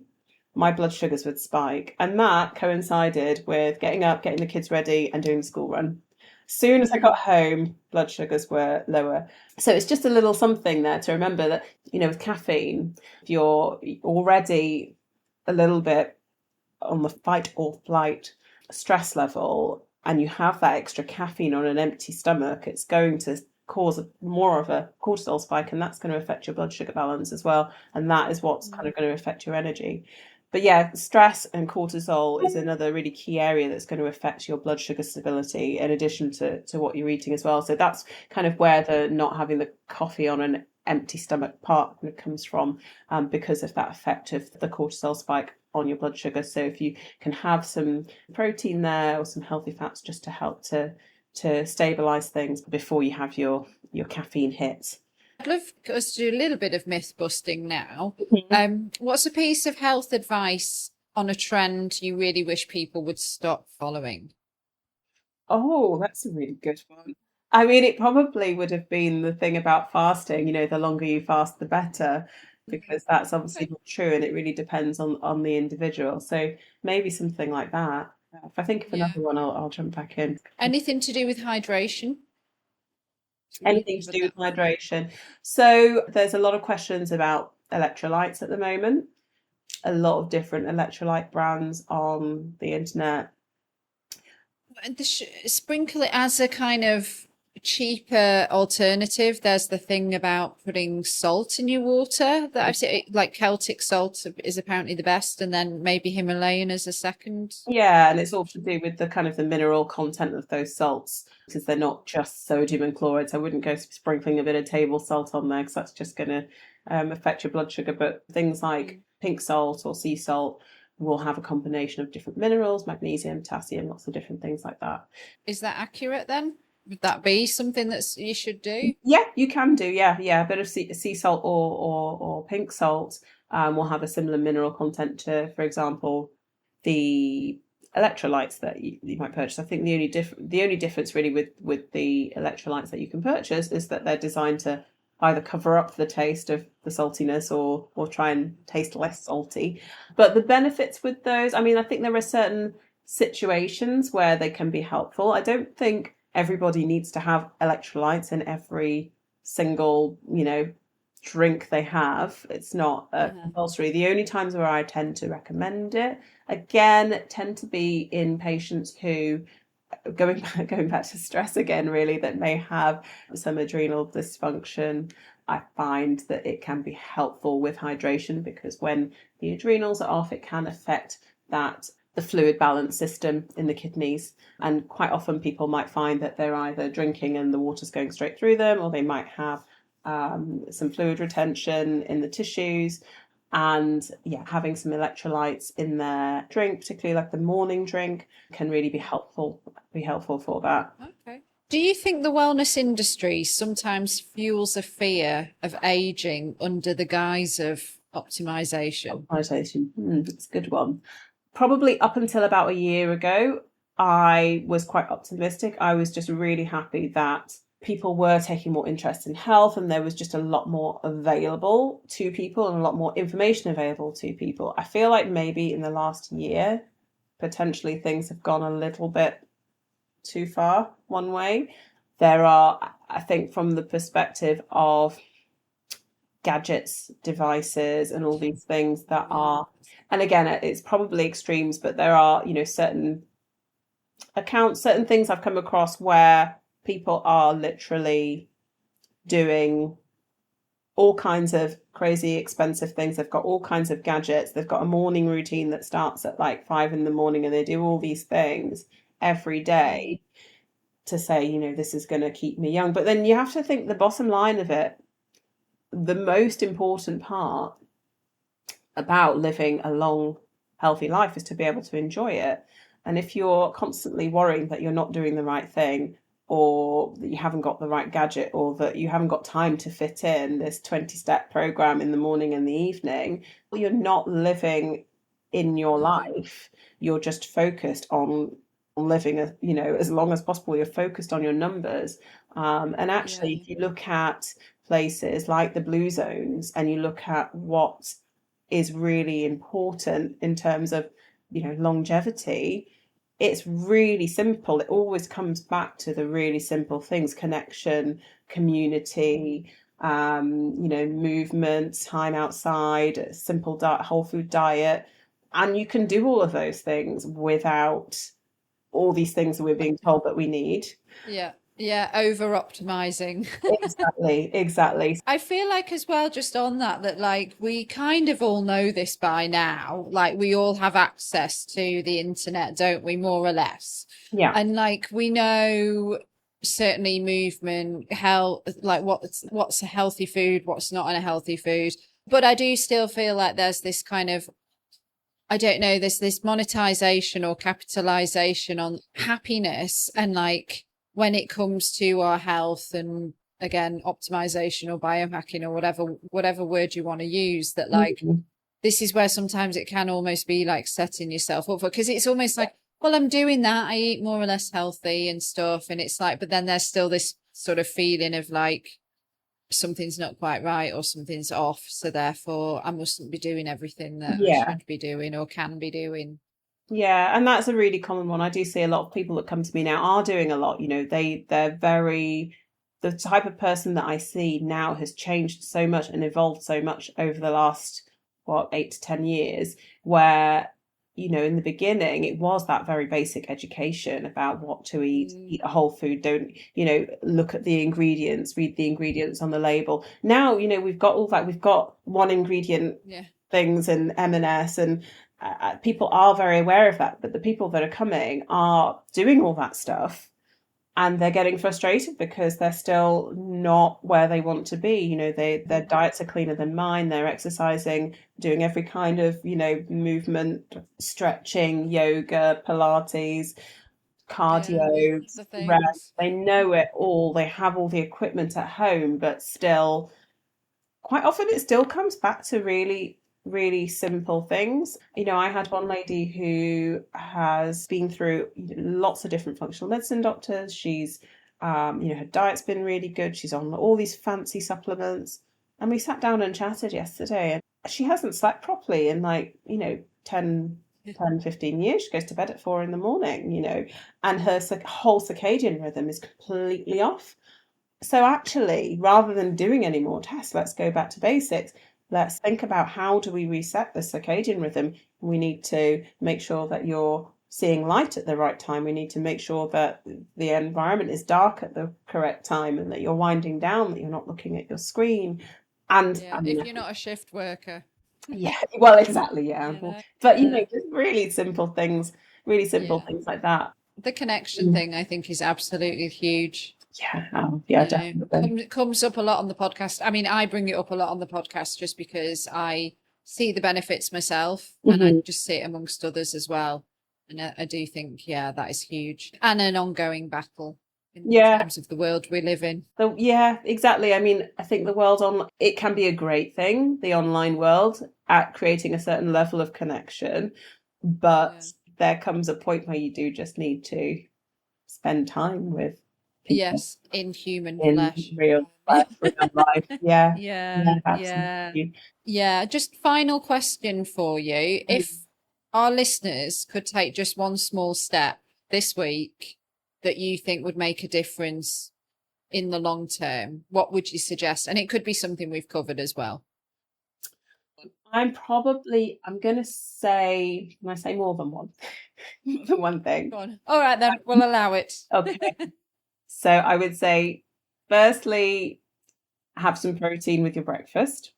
my blood sugars would spike. And that coincided with getting up, getting the kids ready and doing the school run. As soon as I got home, blood sugars were lower. So it's just a little something there to remember that, with caffeine, if you're already a little bit on the fight or flight stress level and you have that extra caffeine on an empty stomach, it's going to cause more of a cortisol spike, and that's going to affect your blood sugar balance as well. And that is what's kind of going to affect your energy. But yeah, stress and cortisol is another really key area that's going to affect your blood sugar stability in addition to what you're eating as well. So that's kind of where the not having the coffee on an empty stomach part comes from, because of that effect of the cortisol spike on your blood sugar. So if you can have some protein there or some healthy fats just to help to stabilize things before you have your caffeine hits. I'd love us to do a little bit of myth busting now. What's a piece of health advice on a trend you really wish people would stop following? Oh, that's a really good one. I mean, it probably would have been the thing about fasting, the longer you fast, the better, because that's obviously not true and it really depends on the individual. So maybe something like that. If I think of another one, I'll jump back in. Anything to do with hydration? Anything to do with hydration. So there's a lot of questions about electrolytes at the moment. A lot of different electrolyte brands on the internet. Sprinkle it as a kind of cheaper alternative. There's the thing about putting salt in your water that I've seen, like Celtic salt is apparently the best, and then maybe Himalayan as a second. Yeah, and it's all to do with the kind of the mineral content of those salts, because they're not just sodium and chloride. So I wouldn't go sprinkling a bit of table salt on there because that's just going to affect your blood sugar. But things like pink salt or sea salt will have a combination of different minerals, magnesium, potassium, lots of different things like that. Is that accurate then? Would that be something that you should do? Yeah, you can do. Yeah. A bit of sea salt or pink salt will have a similar mineral content to, for example, the electrolytes that you might purchase. I think the only difference really with the electrolytes that you can purchase is that they're designed to either cover up the taste of the saltiness or try and taste less salty. But the benefits with those, I mean, I think there are certain situations where they can be helpful. I don't think everybody needs to have electrolytes in every single, drink they have. It's not compulsory. The only times where I tend to recommend it, again, tend to be in patients who, going back to stress again, really, that may have some adrenal dysfunction. I find that it can be helpful with hydration, because when the adrenals are off, it can affect the fluid balance system in the kidneys. And quite often people might find that they're either drinking and the water's going straight through them, or they might have some fluid retention in the tissues. And yeah, having some electrolytes in their drink, particularly like the morning drink, can really be helpful for that. Okay. Do you think the wellness industry sometimes fuels a fear of aging under the guise of optimization? It's a good one. Probably up until about a year ago, I was quite optimistic. I was just really happy that people were taking more interest in health, and there was just a lot more available to people and a lot more information available to people. I feel like maybe in the last year, potentially things have gone a little bit too far one way. There are, I think, from the perspective of gadgets, devices, and all these things that are, and again, it's probably extremes, but there are, certain accounts, certain things I've come across where people are literally doing all kinds of crazy expensive things. They've got all kinds of gadgets. They've got a morning routine that starts at like 5 a.m, and they do all these things every day to say, this is going to keep me young. But then you have to think the bottom line of it, the most important part about living a long, healthy life is to be able to enjoy it. And if you're constantly worrying that you're not doing the right thing, or that you haven't got the right gadget, or that you haven't got time to fit in this 20-step program in the morning and the evening, well, you're not living in your life. You're just focused on living, as long as possible. You're focused on your numbers. And actually, if you look at places like the blue zones and you look at what is really important in terms of, longevity, it's really simple. It always comes back to the really simple things: connection, community, movement, time outside, a simple diet, whole food diet. And you can do all of those things without all these things that we're being told that we need. Yeah, over optimizing. Exactly. I feel like as well, just on that like we kind of all know this by now. Like we all have access to the internet, don't we, more or less? Yeah. And like we know certainly movement, health, like what's a healthy food, what's not a healthy food. But I do still feel like there's this kind of, I don't know, there's this monetization or capitalization on happiness, and like when it comes to our health, and again, optimization or biohacking or whatever word you want to use, that like this is where sometimes it can almost be like setting yourself up for, because it's almost like, well, I'm doing that, I eat more or less healthy and stuff, and it's like, but then there's still this sort of feeling of like something's not quite right or something's off, so therefore I mustn't be doing everything that I should be doing or can be doing. Yeah, and that's a really common one. I do see a lot of people that come to me now are doing a lot. They're very, the type of person that I see now has changed so much and evolved so much over the last 8 to 10 years, where in the beginning it was that very basic education about what to eat a whole food, don't look at the ingredients, read the ingredients on the label. Now we've got all that, we've got one ingredient things and M&S, and people are very aware of that, but the people that are coming are doing all that stuff and they're getting frustrated because they're still not where they want to be. Their diets are cleaner than mine, they're exercising, doing every kind of movement, stretching, yoga, Pilates, cardio, rest. They know it all, they have all the equipment at home, but still quite often it still comes back to really simple things. I had one lady who has been through lots of different functional medicine doctors. She's her diet's been really good, she's on all these fancy supplements, and we sat down and chatted yesterday, and she hasn't slept properly in 10, 15 years. She goes to bed at 4 a.m, and her whole circadian rhythm is completely off. So actually, rather than doing any more tests, let's go back to basics. Let's think about, how do we reset the circadian rhythm? We need to make sure that you're seeing light at the right time. We need to make sure that the environment is dark at the correct time and that you're winding down, that you're not looking at your screen. And if you're not a shift worker. Yeah, well, exactly, yeah. But just really simple things, things like that. The connection thing, I think, is absolutely huge. Yeah, definitely. It comes up a lot on the podcast. I mean, I bring it up a lot on the podcast just because I see the benefits myself, and I just see it amongst others as well. And I do think, that is huge, and an ongoing battle in terms of the world we live in. So, exactly. I mean, I think the world it can be a great thing, the online world, at creating a certain level of connection, but there comes a point where you do just need to spend time with people. Yes, in human flesh. Real life. Yeah. Just final question for you. If our listeners could take just one small step this week that you think would make a difference in the long term, what would you suggest? And it could be something we've covered as well. I'm going to say, can I say more than one? More than one thing. Go on. All right, then we'll allow it. Okay. So I would say, firstly, have some protein with your breakfast.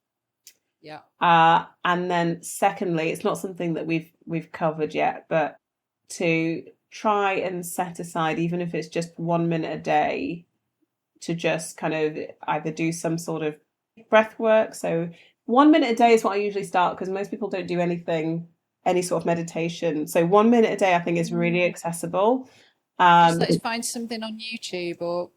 Yeah. And then secondly, it's not something that we've covered yet, but to try and set aside, even if it's just 1 minute a day, to just kind of either do some sort of breath work. So 1 minute a day is what I usually start, because most people don't do any sort of meditation. So 1 minute a day, I think, is really accessible. Let's find something on YouTube or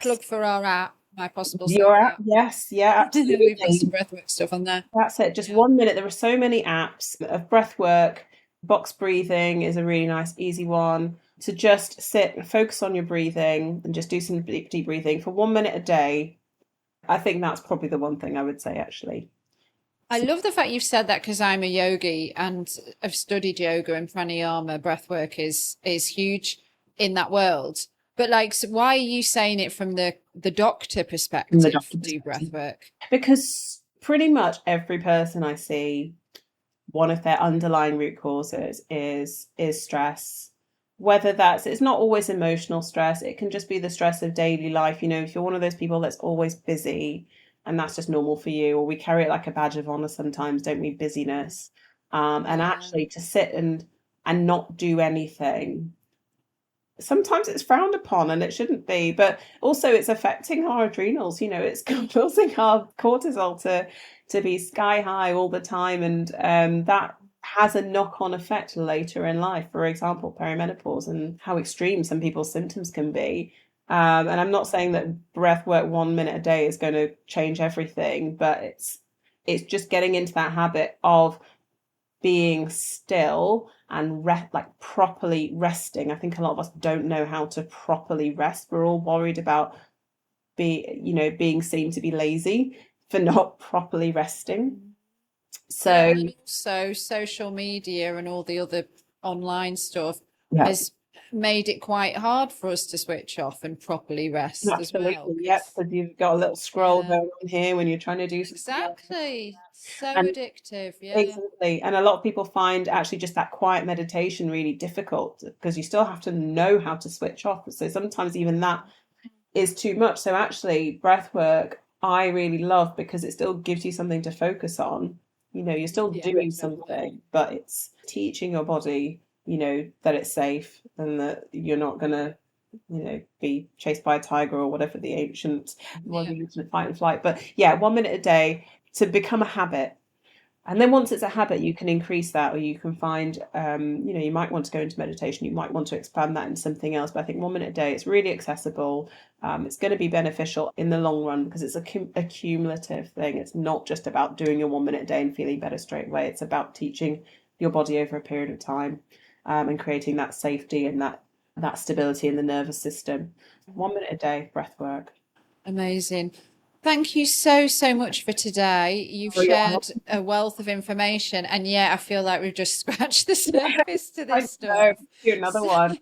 plug for our app, My Possible Self. Your app, yes, absolutely. We've got some breathwork stuff on there. That's it. Just 1 minute. There are so many apps of breathwork. Box breathing is a really nice, easy one. To just sit and focus on your breathing and just do some deep breathing for 1 minute a day. I think that's probably the one thing I would say, actually. I love the fact you've said that, because I'm a yogi and I've studied yoga, and pranayama breathwork is huge in that world. But so why are you saying it from the doctor perspective? Do breathwork? Because pretty much every person I see, one of their underlying root causes is stress. Whether it's not always emotional stress, it can just be the stress of daily life. If you're one of those people that's always busy and that's just normal for you, or we carry it like a badge of honor sometimes, don't we? Busyness. And actually to sit and not do anything, sometimes it's frowned upon, and it shouldn't be, but also it's affecting our adrenals. It's causing our cortisol to be sky high all the time, and that has a knock-on effect later in life. For example, perimenopause, and how extreme some people's symptoms can be. And I'm not saying that breath work 1 minute a day is going to change everything, but it's just getting into that habit of being still and properly resting. I think a lot of us don't know how to properly rest. We're all worried about being seen to be lazy for not properly resting. So social media and all the other online stuff has made it quite hard for us to switch off and properly rest. Absolutely, as well. Because you've got a little scroll going on here when you're trying to do something. Exactly. Addictive. Yeah. Exactly. And a lot of people find actually just that quiet meditation really difficult, because you still have to know how to switch off. So sometimes even that is too much. So actually breath work I really love, because it still gives you something to focus on. You're still doing something, but it's teaching your body, that it's safe and that you're not going to, be chased by a tiger or whatever the ancient fight and flight. But 1 minute a day to become a habit. And then once it's a habit, you can increase that, or you can find, you might want to go into meditation. You might want to expand that into something else. But I think 1 minute a day, it's really accessible. It's going to be beneficial in the long run, because it's a cumulative thing. It's not just about doing your 1 minute a day and feeling better straight away. It's about teaching your body over a period of time, and creating that safety and that stability in the nervous system. 1 minute a day, breath work. Amazing. Thank you so much for today. You've shared a wealth of information, and I feel like we've just scratched the surface to this stuff. Do another one.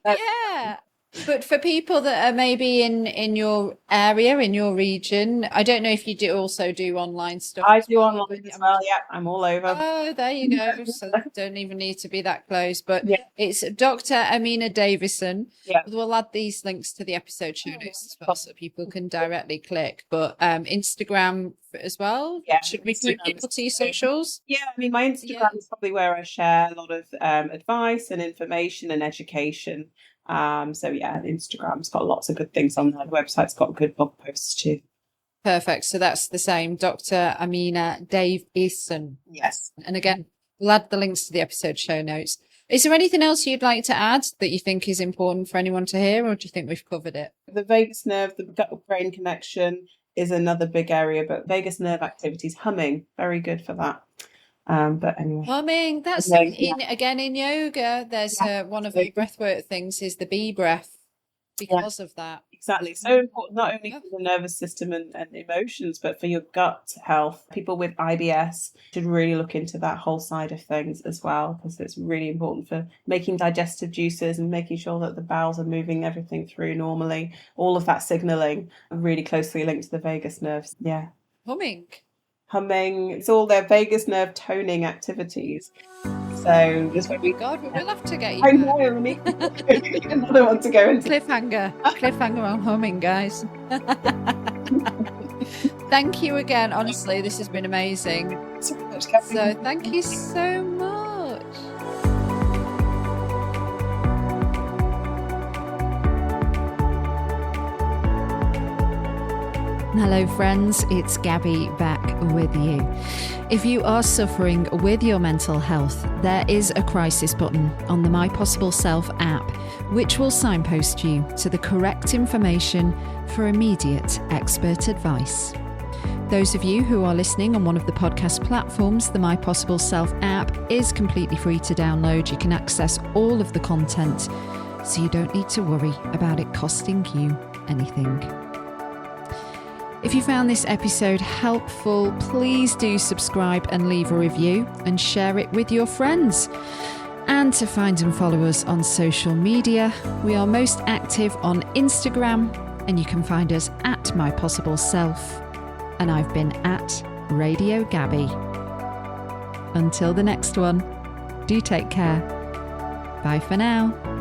But for people that are maybe in your area, in your region, I don't know if you also do online stuff. I do online as well. Yeah, I'm all over. Oh, there you go. So don't even need to be that close. But Yeah. it's Dr Amina Davison. Yeah. We'll add these links to the episode show notes as well, so people can directly click. But Instagram as well. Yeah. Should we put people to your socials? Yeah, I mean, my Instagram is probably where I share a lot of advice and information and education. So yeah, Instagram's got lots of good things on there. The website's got good blog posts too. Perfect. So that's the same, Dr Amina Davison. Yes. And again, we'll add the links to the episode show notes. Is there anything else you'd like to add that you think is important for anyone to hear, or do you think we've covered it? The vagus nerve, the gut-brain connection is another big area, but vagus nerve activities, humming, very good for that. But anyway, humming, that's again in yoga. There's one of the breathwork things is the bee breath because of that. Exactly. So important, not only for the nervous system and emotions, but for your gut health. People with IBS should really look into that whole side of things as well, because it's really important for making digestive juices and making sure that the bowels are moving everything through normally. All of that signaling really closely linked to the vagus nerves. Yeah. Humming, it's all their vagus nerve toning activities. So just when we we will have to get you. I know, we need another one to go into. Cliffhanger on humming, guys. Thank you again. Honestly, this has been amazing. So much, Gabby. So thank you so much. Hello friends, it's Gabby back with you. If you are suffering with your mental health, there is a crisis button on the My Possible Self app, which will signpost you to the correct information for immediate expert advice. Those of you who are listening on one of the podcast platforms, the My Possible Self app is completely free to download. You can access all of the content, so you don't need to worry about it costing you anything. If you found this episode helpful, please do subscribe and leave a review and share it with your friends. And to find and follow us on social media, we are most active on Instagram, and you can find us at My Possible Self. And I've been at Radio Gabby. Until the next one, do take care. Bye for now.